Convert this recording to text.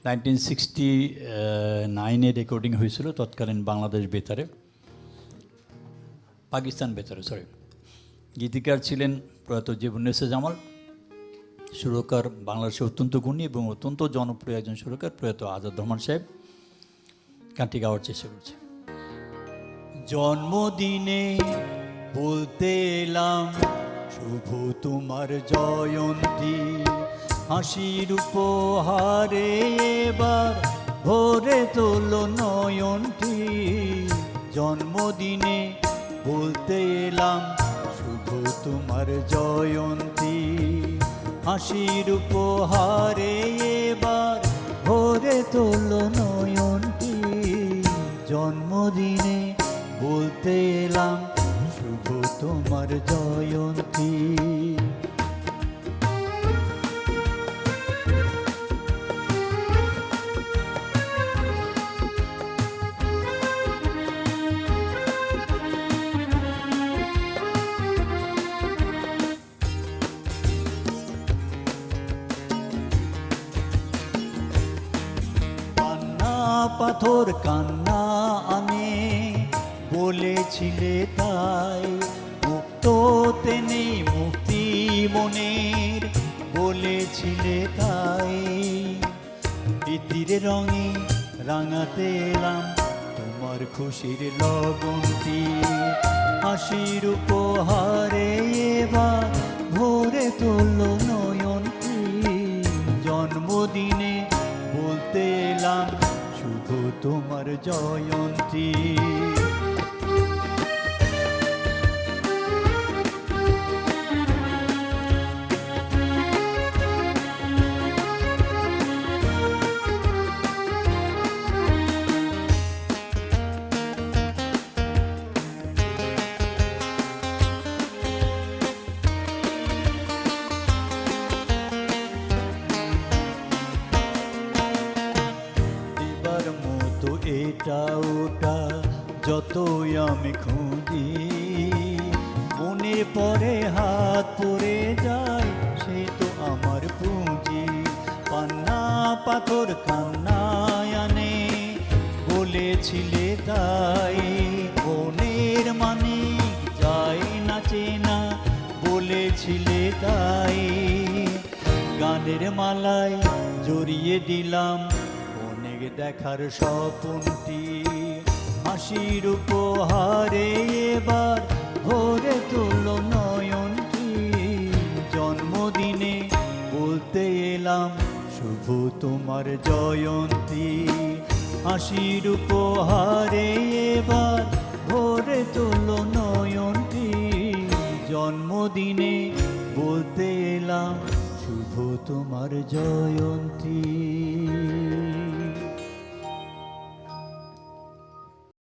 1969 recording হয়েছিল তৎকালীন বাংলাদেশ বেতারে, পাকিস্তান বেতারে সরি। গীতিকার ছিলেন প্রয়াত জীবনেসা জামাল, সুরকার বাংলাদেশে অত্যন্ত গুণী এবং অত্যন্ত জনপ্রিয় একজন সুরকার প্রয়াত আজাদ রহমান সাহেব। গানটি গাওয়ার চেষ্টা করছে। জন্মদিনে বলতে এলাম শুভ তোমার জয়ন্তী, হাসির উপহারে এবার ভরে তোলো নয়নটি। জন্মদিনে বলতে এলাম শুভ তোমার জয়ন্তী, হাসির উপহারে এবার ভরে তোলো নয়নটি। জন্মদিনে বলতে এলাম শুভ তোমার জয়ন্তী। পাথর কান্না আনে বলেছিলে তাই, মুক্ততে নেই মুক্তি মনের বলেছিলে তাই। ইতির রঙে রাঙাতে এলাম তোমার খুশির লগনটি, হাসির উপহারে এবার ভরে তোলো নয়নটি। জন্মদিনে বলতে এলাম শুভ তোমার জয়ন্তী। এটা ওটা যতই আমি খুঁজি, মনে পড়ে হাত পড়ে যায় সে তো আমার পুঁজি। পান্না পাথর কান্নায় আনে বলেছিলে তাই, মনের মানে যায় না চেনা বলেছিলে তাই। গানের মালায় জড়িয়ে দিলাম দেখার স্বপ্নটি, হাসির উপহারে এবার ভরে তোলো নয়নটি। জন্মদিনে বলতে এলাম শুভ তোমার জয়ন্তী, হাসির উপহারে এবার ভরে তোলো নয়নটি। জন্মদিনে বলতে এলাম শুভ তোমার জয়ন্তী।